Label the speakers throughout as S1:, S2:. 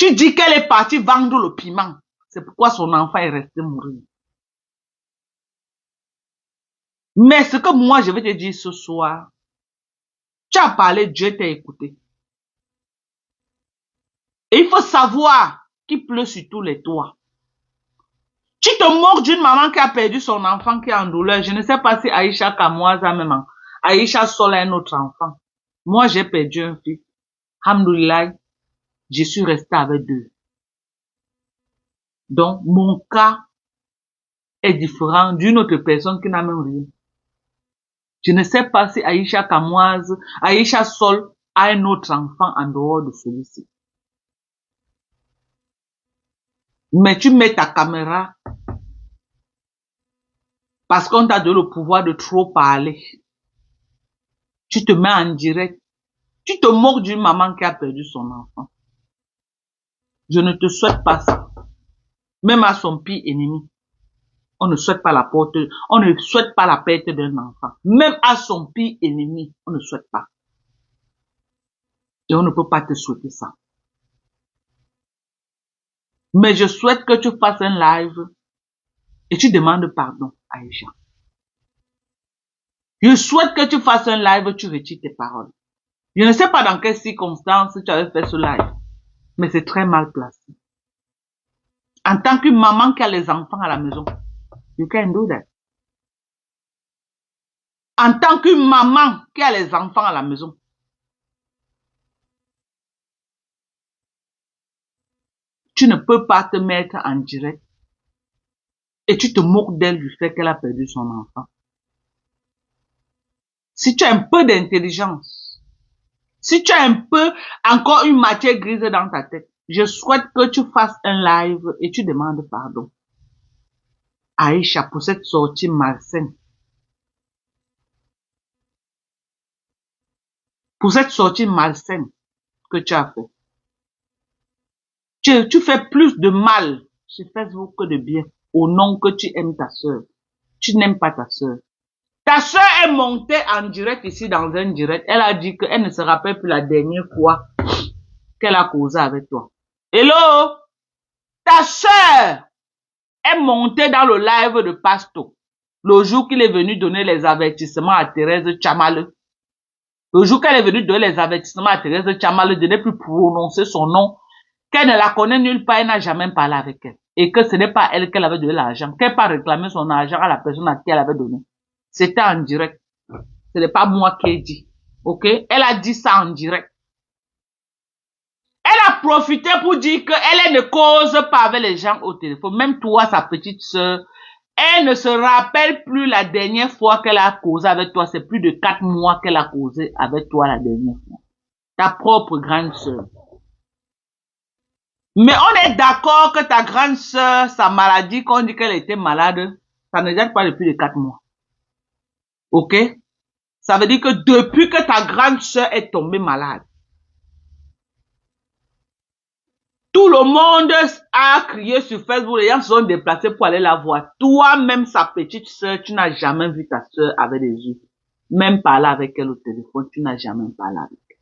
S1: Tu dis qu'elle est partie vendre le piment. C'est pourquoi son enfant est resté mourir. Mais ce que moi, je vais te dire ce soir, tu as parlé, Dieu t'a écouté. Et il faut savoir qu'il pleut sur tous les toits. Tu te moques d'une maman qui a perdu son enfant, qui est en douleur. Je ne sais pas si Aïcha Kamoise a même, Aïcha Sol a un autre enfant. Moi, j'ai perdu un fils. Alhamdoulilah, je suis resté avec deux. Donc, mon cas est différent d'une autre personne qui n'a même rien. Je ne sais pas si Aïcha Kamoise, Aïcha Sol a un autre enfant en dehors de celui-ci. Mais tu mets ta caméra parce qu'on t'a donné le pouvoir de trop parler. Tu te mets en direct. Tu te moques d'une maman qui a perdu son enfant. Je ne te souhaite pas ça. Même à son pire ennemi. On ne souhaite pas la perte d'un enfant. Même à son pire ennemi, on ne souhaite pas. Et on ne peut pas te souhaiter ça. Mais je souhaite que tu fasses un live et tu demandes pardon à Aïcha. Je souhaite que tu fasses un live, tu retires tes paroles. Je ne sais pas dans quelles circonstances tu avais fait ce live, mais c'est très mal placé. En tant que maman qui a les enfants à la maison, you can do that. En tant que maman qui a les enfants à la maison, tu ne peux pas te mettre en direct et tu te moques d'elle du fait qu'elle a perdu son enfant. Si tu as un peu d'intelligence, si tu as un peu encore une matière grise dans ta tête, je souhaite que tu fasses un live et tu demandes pardon à Aïcha pour cette sortie malsaine. Pour cette sortie malsaine que tu as fait. Tu fais plus de mal sur Facebook que de bien au nom que tu aimes ta soeur. Tu n'aimes pas ta soeur. Ta soeur est montée en direct ici dans un direct. Elle a dit qu'elle ne se rappelle plus la dernière fois qu'elle a causé avec toi. Hello? Ta soeur est montée dans le live de Pasto. Le jour qu'il est venu donner les avertissements à Thérèse Tchamale. Le jour qu'elle est venue donner les avertissements à Thérèse Tchamale de ne plus prononcer son nom, qu'elle ne la connaît nulle part, elle n'a jamais parlé avec elle. Et que ce n'est pas elle qu'elle avait donné l'argent, qu'elle n'a pas réclamé son argent à la personne à qui elle avait donné. C'était en direct. Ce n'est pas moi qui ai dit. Ok? Elle a dit ça en direct. Elle a profité pour dire qu'elle ne cause pas avec les gens au téléphone. Même toi, sa petite sœur, elle ne se rappelle plus la dernière fois qu'elle a causé avec toi. C'est plus de 4 mois qu'elle a causé avec toi la dernière fois. Ta propre grande sœur. Mais on est d'accord que ta grande sœur, sa maladie, qu'on dit qu'elle était malade, ça ne date pas depuis les 4 mois. Ok? Ça veut dire que depuis que ta grande sœur est tombée malade, tout le monde a crié sur Facebook, les gens se sont déplacés pour aller la voir. Toi-même, sa petite sœur, tu n'as jamais vu ta sœur avec les yeux. Même parler avec elle au téléphone, tu n'as jamais parlé avec elle.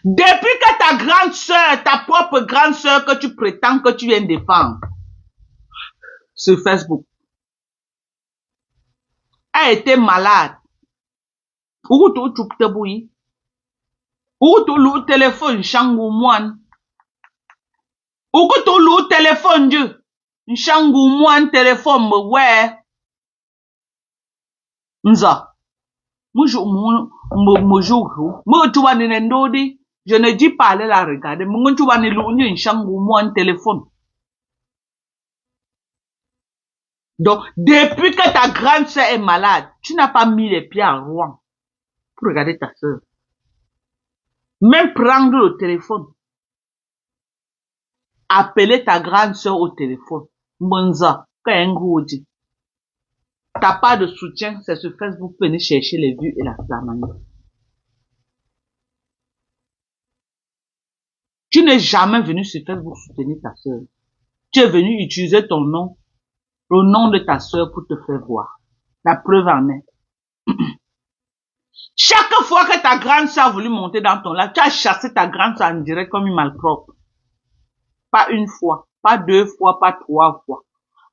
S1: Depuis que ta grande sœur, ta propre grande sœur que tu prétends que tu viens défendre sur Facebook, a été malade. Ou tu te bouilles. Ou tu loues téléphone, changou moine. Ou que tu loues téléphone, Dieu. Changou moine téléphone, ouais. Nza. Je ne dis pas aller la regarder. Tu vas ne changou moine téléphone. Donc, depuis que ta grande sœur est malade, tu n'as pas mis les pieds en Rouen pour regarder ta sœur. Même prendre le téléphone. Appeler ta grande sœur au téléphone. Monza, Kayengoudi. T'as pas de soutien, c'est sur Facebook, venez chercher les vues et la flamanie. Tu n'es jamais venu sur Facebook soutenir ta sœur. Tu es venu utiliser ton nom, le nom de ta sœur pour te faire voir. La preuve en est. Chaque fois que ta grande soeur a voulu monter dans ton live, tu as chassé ta grande soeur en direct comme une malpropre. Pas une fois, pas deux fois, pas trois fois.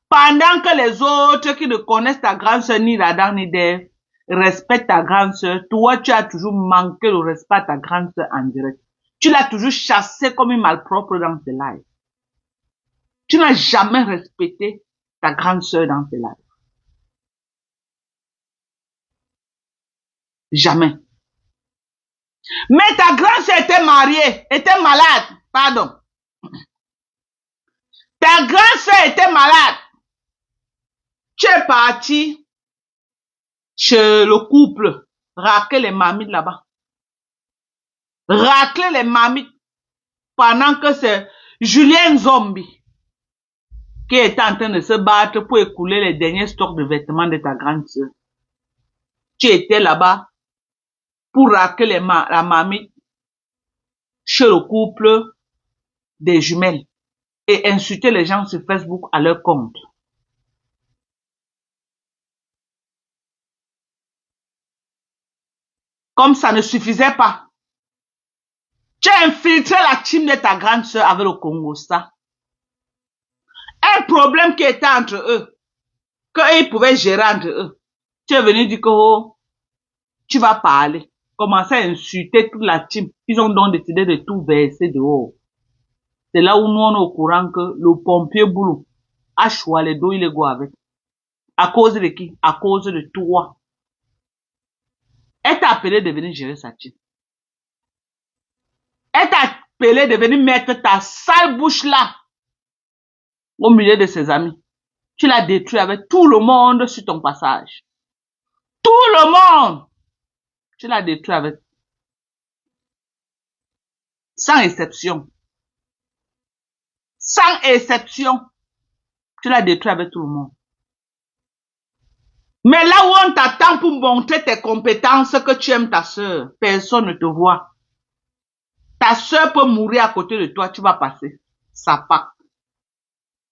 S1: Pendant que les autres qui ne connaissent ta grande soeur ni d'Adam ni d'Ève respectent ta grande soeur, toi tu as toujours manqué le respect à ta grande soeur en direct. Tu l'as toujours chassée comme une malpropre dans tes lives. Tu n'as jamais respecté ta grande soeur dans tes lives. Jamais. Mais ta grande soeur était mariée, était malade, pardon. Ta grande soeur était malade. Tu es parti chez le couple, racler les mamites là-bas. Racler les mamites pendant que c'est Julien Zombie qui était en train de se battre pour écouler les derniers stocks de vêtements de ta grande soeur. Tu étais là-bas pour racler la mamite chez le couple des jumelles et insulter les gens sur Facebook à leur compte. Comme ça ne suffisait pas, tu as infiltré la team de ta grande soeur avec le Congo, ça. Un problème qui était entre eux, qu'ils pouvaient gérer entre eux. Tu es venu dire que oh, tu vas parler. Commencer à insulter toute la team. Ils ont donc décidé de tout verser dehors. C'est là où nous on est au courant que le pompier boulot a choisi les dos, il est go avec. À cause de qui? À cause de toi. Elle t'a appelé de venir gérer sa team. Elle t'a appelé de venir mettre ta sale bouche là, au milieu de ses amis. Tu l'as détruit avec tout le monde sur ton passage. Tout le monde! Tu l'as détruit avec. Sans exception. Sans exception. Tu l'as détruit avec tout le monde. Mais là où on t'attend pour montrer tes compétences, que tu aimes ta soeur, personne ne te voit. Ta soeur peut mourir à côté de toi, tu vas passer. Ça part.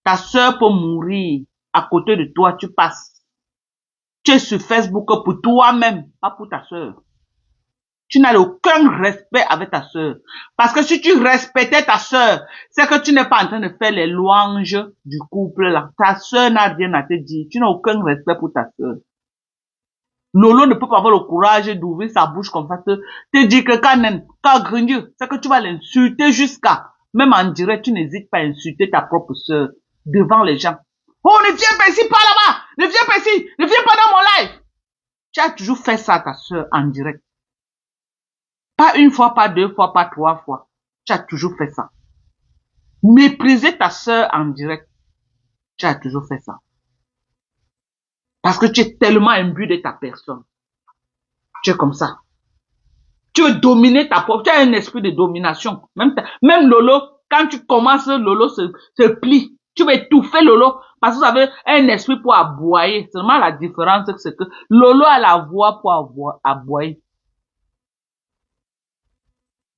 S1: Ta soeur peut mourir à côté de toi, tu passes. Tu es sur Facebook pour toi-même, pas pour ta soeur. Tu n'as aucun respect avec ta soeur. Parce que si tu respectais ta soeur, c'est que tu n'es pas en train de faire les louanges du couple là. Ta soeur n'a rien à te dire. Tu n'as aucun respect pour ta soeur. Lolo ne peut pas avoir le courage d'ouvrir sa bouche comme ça, te dire que quand Grignou, c'est que tu vas l'insulter jusqu'à, même en direct, tu n'hésites pas à insulter ta propre soeur devant les gens. Oh, ne viens pas ici, pas là-bas, ne viens pas ici, ne viens pas dans mon live. Tu as toujours fait ça à ta soeur en direct. Pas une fois, pas deux fois, pas trois fois. Tu as toujours fait ça. Mépriser ta soeur en direct. Tu as toujours fait ça. Parce que tu es tellement imbu de ta personne. Tu es comme ça. Tu veux dominer ta propre, tu as un esprit de domination. Même Lolo, quand tu commences, Lolo se plie. Tu veux étouffer Lolo parce que vous avez un esprit pour aboyer. Seulement la différence, c'est que Lolo a la voix pour aboyer.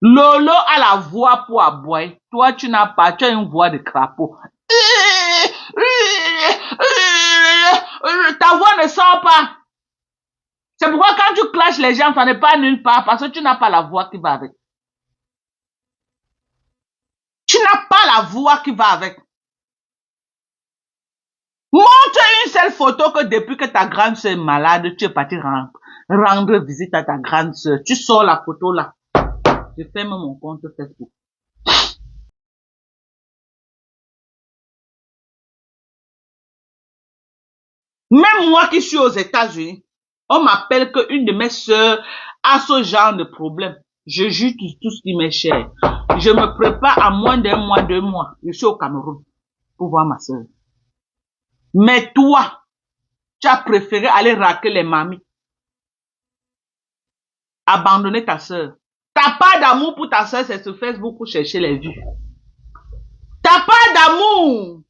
S1: Lolo a la voix pour aboyer. Toi, tu n'as pas, tu as une voix de crapaud. Ta voix ne sort pas. C'est pourquoi quand tu clashes les gens, ça n'est pas nulle part parce que tu n'as pas la voix qui va avec. Tu n'as pas la voix qui va avec. Montre une seule photo que depuis que ta grande soeur est malade, tu es parti rendre visite à ta grande soeur. Tu sors la photo là. Je ferme mon compte Facebook. Même moi qui suis aux États-Unis, on m'appelle qu'une de mes soeurs a ce genre de problème. Je juge tout ce qui m'est cher. Je me prépare à moins d'un mois, 2 mois. Je suis au Cameroun pour voir ma soeur. Mais toi, tu as préféré aller raquer les mamies. Abandonner ta soeur. T'as pas d'amour pour ta soeur, c'est sur Facebook pour chercher les vues. T'as pas d'amour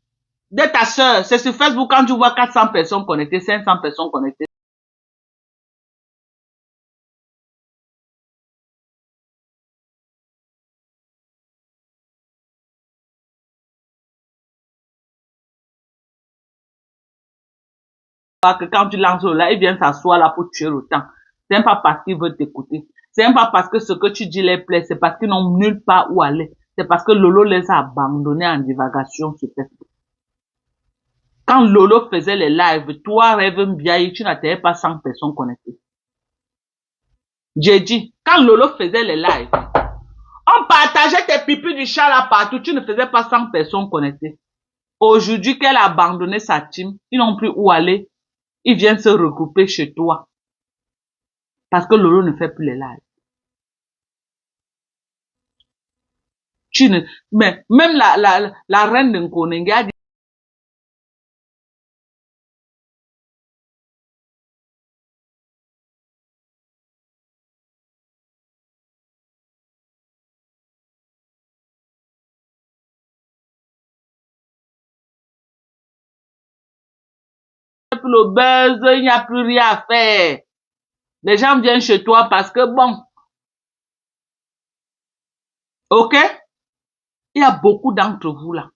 S1: de ta soeur, c'est sur Facebook quand tu vois 400 personnes connectées, 500 personnes connectées. Que quand tu lances là, ils viennent s'asseoir là pour tuer le temps. C'est même pas parce qu'ils veulent t'écouter. C'est même pas parce que ce que tu dis les plaît. C'est parce qu'ils n'ont nulle part où aller. C'est parce que Lolo les a abandonnés en divagation sur Facebook. Quand Lolo faisait les lives, toi, Rêve Mbiaye, tu n'avais pas 100 personnes connectées. J'ai dit, quand Lolo faisait les lives, on partageait tes pipis du chat là partout, tu ne faisais pas 100 personnes connectées. Aujourd'hui qu'elle a abandonné sa team, ils n'ont plus où aller, ils viennent se regrouper chez toi. Parce que Lolo ne fait plus les lives. Mais même la reine de Nkonenge a dit pour le buzz, il n'y a plus rien à faire. Les gens viennent chez toi parce que bon, ok? Il y a beaucoup d'entre vous là.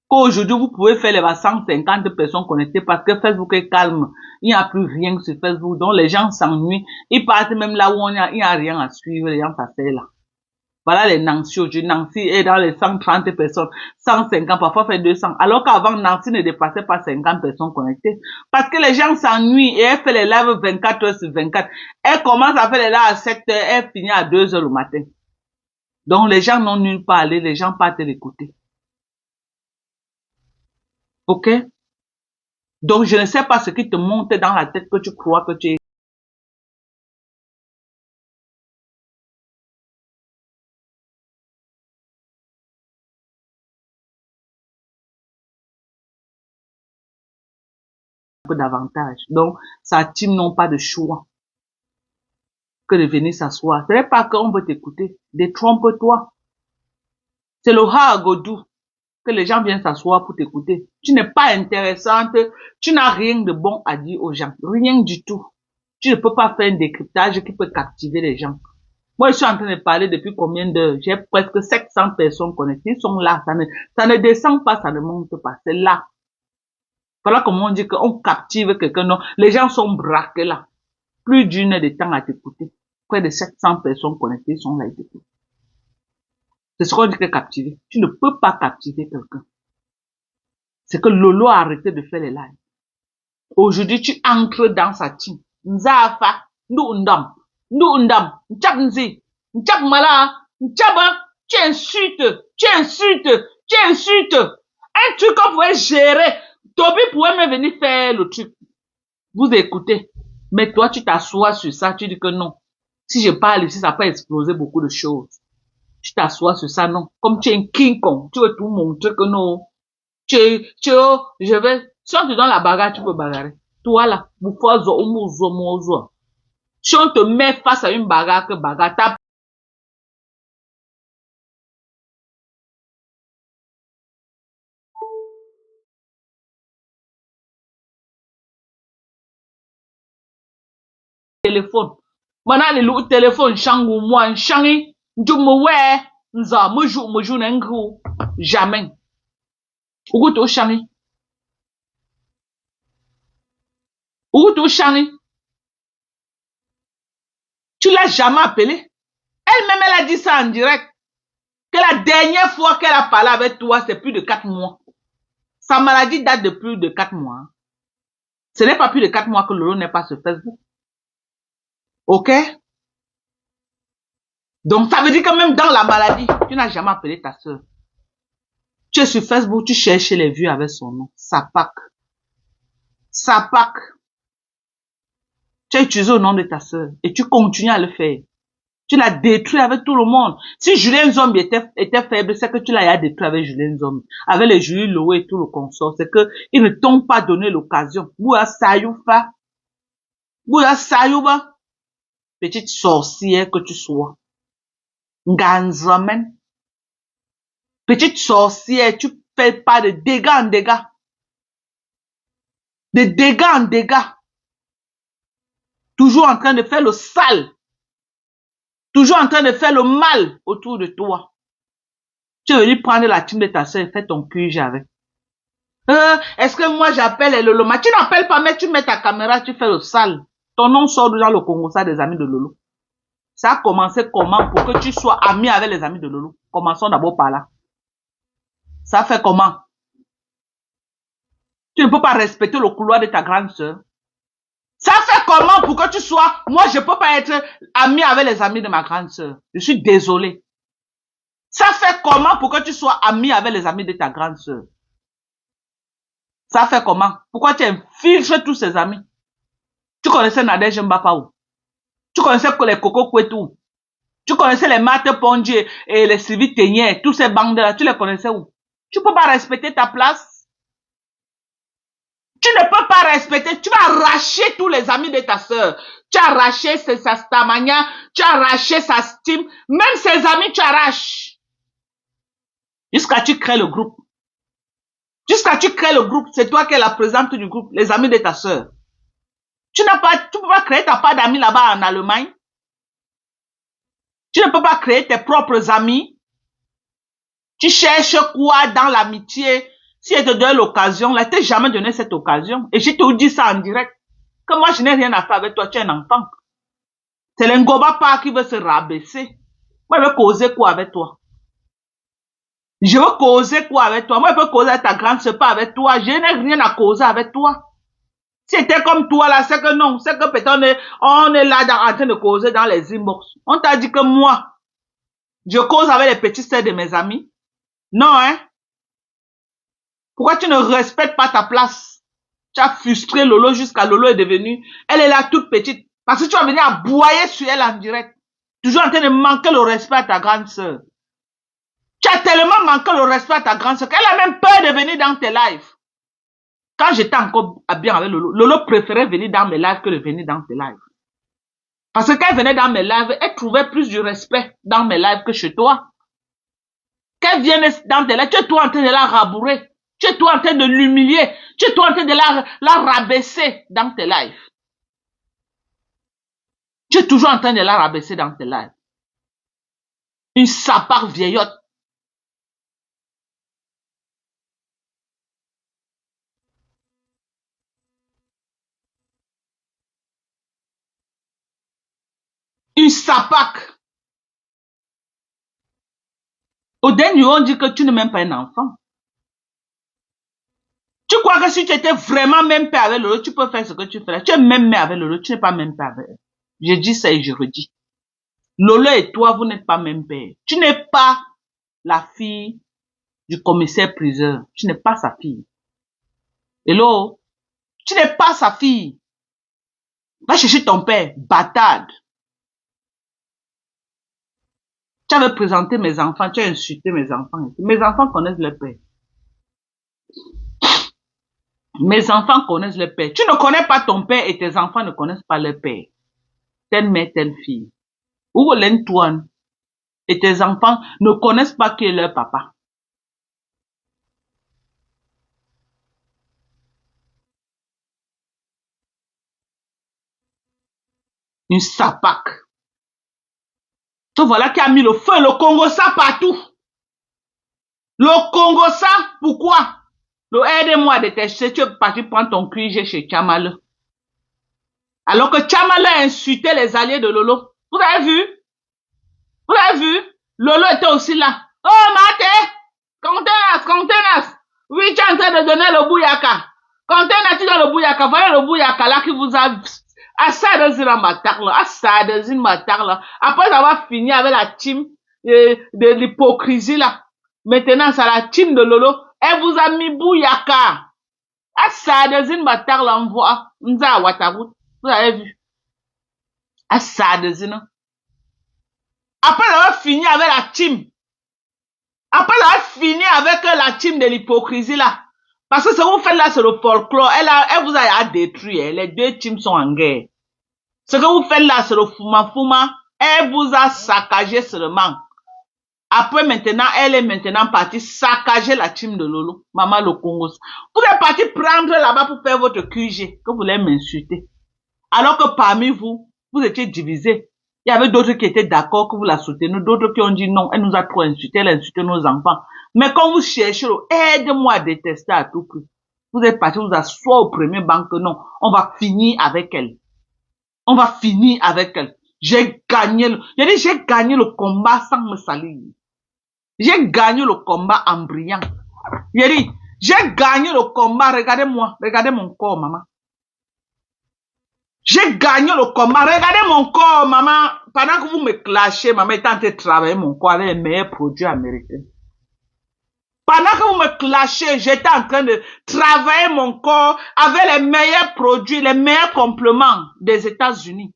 S1: Qu'aujourd'hui, vous pouvez faire les 150 personnes connectées parce que Facebook est calme. Il n'y a plus rien sur Facebook. Donc, les gens s'ennuient. Ils partent même là où il n'y a rien à suivre. Les gens s'asseyent là. Voilà les Nancy aujourd'hui. Nancy est dans les 130 personnes, 150, parfois fait 200. Alors qu'avant, Nancy ne dépassait pas 50 personnes connectées. Parce que les gens s'ennuient et elle fait les lives 24 heures sur 24. Elle commence à faire les lives à 7 heures, elle finit à 2 heures le matin. Donc, les gens n'ont nulle part à aller, les gens partent l'écouter. Ok? Donc, je ne sais pas ce qui te monte dans la tête que tu crois que tu es. Davantage. Donc, sa team n'ont pas de choix que de venir s'asseoir. Ce n'est pas qu'on veut t'écouter. Détrompe-toi. C'est le Godou que les gens viennent s'asseoir pour t'écouter. Tu n'es pas intéressante. Tu n'as rien de bon à dire aux gens. Rien du tout. Tu ne peux pas faire un décryptage qui peut captiver les gens. Moi, je suis en train de parler depuis combien d'heures? J'ai presque 700 personnes connectées. Ils sont là. Ça ne descend pas, ça ne monte pas. C'est là. Voilà comment on dit qu'on captive quelqu'un. Non, les gens sont braqués là. Plus d'une heure de temps à t'écouter. Près de 700 personnes connectées sont là à t'écouter. C'est ce qu'on dit que captiver. Tu ne peux pas captiver quelqu'un. C'est que Lolo a arrêté de faire les lives. Aujourd'hui, tu entres dans sa team. Nzafa, Ndundam, Nchabnzi, Nchabmala, Nchaba, tu insultes. Un truc qu'on pouvait gérer. Toby pouvait même venir faire le truc. Vous écoutez. Mais toi, tu t'assois sur ça, tu dis que non. Si je parle ici, ça peut exploser beaucoup de choses. Tu t'assois sur ça, non. Comme tu es un King Kong, tu veux tout montrer que non. Je vais, si on te donne la bagarre, tu peux bagarrer. Toi là, si on te met face à une bagarre, que bagarre, t'as téléphone. Maintenant, le téléphone, changu, moi, changi, ouais, nza, me joue, n'engou. Jamais. Où tu changi? Où tu changi? Tu l'as jamais appelé? Elle-même, elle a dit ça en direct. Que la dernière fois qu'elle a parlé avec toi, c'est plus de 4 mois. Sa maladie date de plus de 4 mois. Ce n'est pas plus de 4 mois que Lolo n'est pas sur Facebook. Ok? Donc, ça veut dire que même dans la maladie, tu n'as jamais appelé ta soeur. Tu es sur Facebook, tu cherches les vues avec son nom. Sapak. Sapak. Tu as utilisé le nom de ta soeur et tu continues à le faire. Tu l'as détruit avec tout le monde. Si Julien Zombie était faible, c'est que tu l'as détruit avec Julien Zombie. Avec les Julie Lowe et tout le consort. C'est que ils ne t'ont pas donné l'occasion. Bouya Sayoufa. Bouya Sayouba. Petite sorcière que tu sois. Nganzamen. Petite sorcière, tu fais pas de dégâts en dégâts. De dégâts en dégâts. Toujours en train de faire le sale. Toujours en train de faire le mal autour de toi. Tu es venu prendre la team de ta soeur et faire ton QG avec. Est-ce que moi j'appelle le Loma? Tu n'appelles pas, mais tu mets ta caméra, tu fais le sale. Ton nom sort dans le Congo, ça des amis de Lolo. Ça a commencé comment pour que tu sois ami avec les amis de Lolo? Commençons d'abord par là. Ça fait comment? Tu ne peux pas respecter le couloir de ta grande sœur. Ça fait comment pour que tu sois... Moi, je ne peux pas être ami avec les amis de ma grande sœur. Je suis désolé. Ça fait comment pour que tu sois ami avec les amis de ta grande sœur? Ça fait comment? Pourquoi tu infiltres tous ces amis? Tu connaissais Nadège Mbapao? Tu connaissais les Coco Kwetou? Tu connaissais les Mate Ponji et les Sylvie Teignet, tous ces bandes-là, tu les connaissais où? Tu peux pas respecter ta place? Tu ne peux pas respecter, tu vas arracher tous les amis de ta sœur. Tu as arraché sa stamania, tu as arraché sa stime, même ses amis tu arraches. Jusqu'à tu crées le groupe. Jusqu'à tu crées le groupe, c'est toi qui es la présidente du groupe, les amis de ta sœur. Tu peux pas créer ta part d'amis là-bas en Allemagne. Tu ne peux pas créer tes propres amis. Tu cherches quoi dans l'amitié? Si elle te donne l'occasion, là, t'es jamais donné cette occasion. Et je te dis ça en direct. Que moi, je n'ai rien à faire avec toi, tu es un enfant. C'est l'Ngoba pas qui veut se rabaisser. Moi, je veux causer quoi avec toi? Je veux causer quoi avec toi? Moi, je veux causer avec ta grande sœur, pas avec toi. Je n'ai rien à causer avec toi. Si c'était comme toi là, c'est que non, c'est que peut-être on est là en train de causer dans les inbox. On t'a dit que moi, je cause avec les petites sœurs de mes amis. Non, hein? Pourquoi tu ne respectes pas ta place? Tu as frustré Lolo jusqu'à Lolo est devenue, elle est là toute petite. Parce que tu vas venir aboyer sur elle en direct. Toujours en train de manquer le respect à ta grande sœur. Tu as tellement manqué le respect à ta grande sœur qu'elle a même peur de venir dans tes lives. Quand j'étais encore bien avec Lolo, Lolo préférait venir dans mes lives que de venir dans tes lives. Parce que quand elle venait dans mes lives, elle trouvait plus du respect dans mes lives que chez toi. Quand elle vient dans tes lives, tu es toi en train de la rabourer. Tu es toi en train de l'humilier. Tu es toi en train de la rabaisser dans tes lives. Tu es toujours en train de la rabaisser dans tes lives. Une sapare vieillotte. Une sapac. Au dernier, on dit que tu ne m'aimes pas un enfant. Tu crois que si tu étais vraiment même père avec Lolo, tu peux faire ce que tu fais là. Tu es même mère avec Lolo, tu n'es pas même père avec elle. Je dis ça et je redis. Lolo et toi, vous n'êtes pas même père. Tu n'es pas la fille du commissaire priseur. Tu n'es pas sa fille. Hello? Tu n'es pas sa fille. Va chercher ton père, bâtarde. Tu avais présenté mes enfants, tu as insulté mes enfants. Mes enfants connaissent leur père. Mes enfants connaissent leur père. Tu ne connais pas ton père et tes enfants ne connaissent pas leur père. Telle mère, telle fille. Ou l'Antoine et tes enfants ne connaissent pas qui est leur papa. Une sapac. Te voilà qui a mis le feu, le Congo ça partout. Le Congo ça, pourquoi? Aide-moi à détester, tu es parti prendre ton QG chez Tchamale. Alors que Tchamale a insulté les alliés de Lolo. Vous avez vu? Vous avez vu? Lolo était aussi là. Oh, Mate! Contenas! Oui, tu es en train de donner le bouyaka. Contenas, tu donnes le bouyaka. Voyez le bouyaka là qui vous a... Après avoir fini avec la team de l'hypocrisie là. Maintenant, c'est la team de Lolo. Elle vous a mis bouyaka. Asadezine batar l'envoie. Nza Watagout. Vous avez vu? Asadezine. Après avoir fini avec la team. Après avoir fini avec la team de l'hypocrisie là. Parce que ce que vous faites là, c'est le folklore. Elle vous a détruit. Les deux teams sont en guerre. Ce que vous faites là, c'est le fuma. Elle vous a saccagé seulement. Après maintenant, elle est maintenant partie saccager la team de Lolo. Maman le Congo. Vous êtes parti prendre là-bas pour faire votre QG. Que vous voulez m'insulter. Alors que parmi vous, vous étiez divisés. Il y avait d'autres qui étaient d'accord que vous la soutenez. D'autres qui ont dit non, elle nous a trop insulté, elle a insulté nos enfants. Mais quand vous cherchez, aide-moi à détester à tout prix. Vous êtes parti vous asseoir au premier banc que non, on va finir avec elle. On va finir avec elle. J'ai gagné le combat sans me salir. J'ai gagné le combat en brillant. J'ai gagné le combat. Regardez-moi. Regardez mon corps, maman. J'ai gagné le combat. Regardez mon corps, maman. Pendant que vous me clashez, maman est en train de travailler mon corps avec les meilleurs produits américains. Pendant que vous me clashez, j'étais en train de travailler mon corps avec les meilleurs produits, les meilleurs compléments des États-Unis.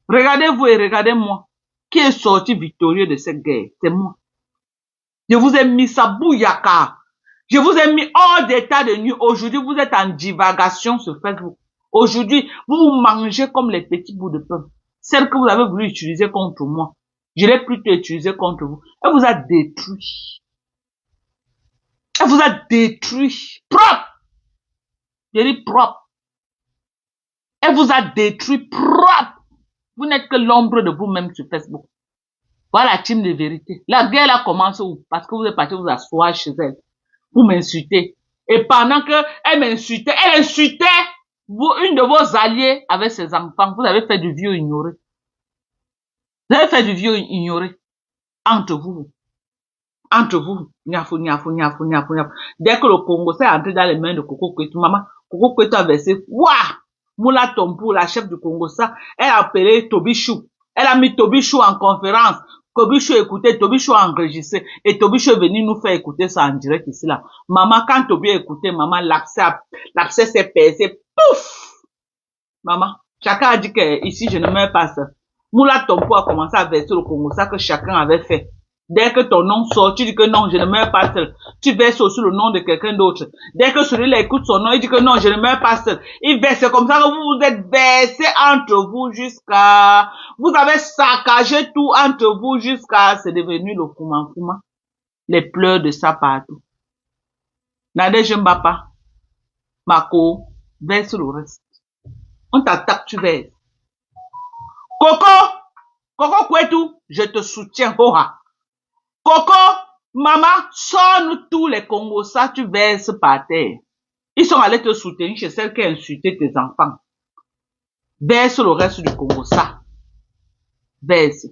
S1: Regardez-vous et regardez-moi. Qui est sorti victorieux de cette guerre? C'est moi. Je vous ai mis ça bouyaka. Je vous ai mis hors d'état de nuit. Aujourd'hui, vous êtes en divagation sur Facebook. Aujourd'hui, vous mangez comme les petits bouts de pain. Celle que vous avez voulu utiliser contre moi. Je l'ai plutôt utilisée contre vous. Elle vous a détruit. Elle vous a détruit. Propre. Je dis propre. Elle vous a détruit propre. Vous n'êtes que l'ombre de vous-même sur Facebook. Voilà la team de vérité. La guerre a commencé où? Parce que vous êtes parti vous asseoir chez elle. Pour m'insulter. Et pendant que elle m'insultait, elle insultait une de vos alliés avec ses enfants. Vous avez fait du vieux ignoré. Vous avez fait du vieux ignoré. Entre vous. Entre vous. Niafou, niafou, niafou, niafou, niafou. Dès que le Congo s'est entré dans les mains de Coco Kwetu, maman, Coco Kwetu a versé, ouah! Moula Tompo, la chef du Congo, ça, elle a appelé Tobichou. Elle a mis Tobichou en conférence. Tobichou écoutait, Tobichou a enregistré. Et Tobichou est venu nous faire écouter ça en direct ici, là. Maman, quand Tobi a écouté, maman, l'abcès s'est percé. Pouf! Maman, chacun a dit que ici, je ne meurs pas ça. Moula Tompo a commencé à verser le Congo, ça que chacun avait fait. Dès que ton nom sort, tu dis que non, je ne meurs pas seul. Tu verses aussi le nom de quelqu'un d'autre. Dès que celui-là écoute son nom, il dit que non, je ne meurs pas seul. Il verse comme ça que vous vous êtes versé entre vous jusqu'à... Vous avez saccagé tout entre vous jusqu'à... C'est devenu le fouma. Les pleurs de ça partout. Nadège Mbapa, Mako, verse le reste. On t'attaque, tu verses. Coco Kwetu, je te soutiens, Hoha. Coco, maman, sors-nous tous les Congos, ça tu verses par terre. Ils sont allés te soutenir chez celle qui a insulté tes enfants. Verse le reste du Congo, ça. Verse.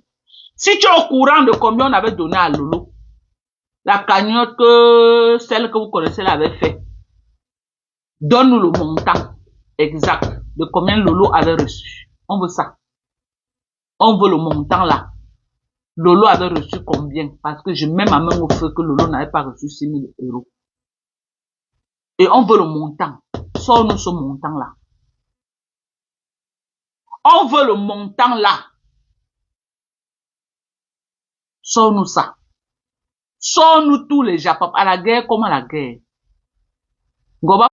S1: Si tu es au courant de combien on avait donné à Lolo, la cagnotte que celle que vous connaissez l'avait fait, donne-nous le montant exact de combien Lolo avait reçu. On veut ça. On veut le montant là. Lolo avait reçu combien? Parce que je mets ma main au feu que Lolo n'avait pas reçu 6 000 €. Et on veut le montant. Sors-nous ce montant-là. On veut le montant là. Sors-nous ça. Sors-nous tous les Japon. À la guerre comme à la guerre. Goba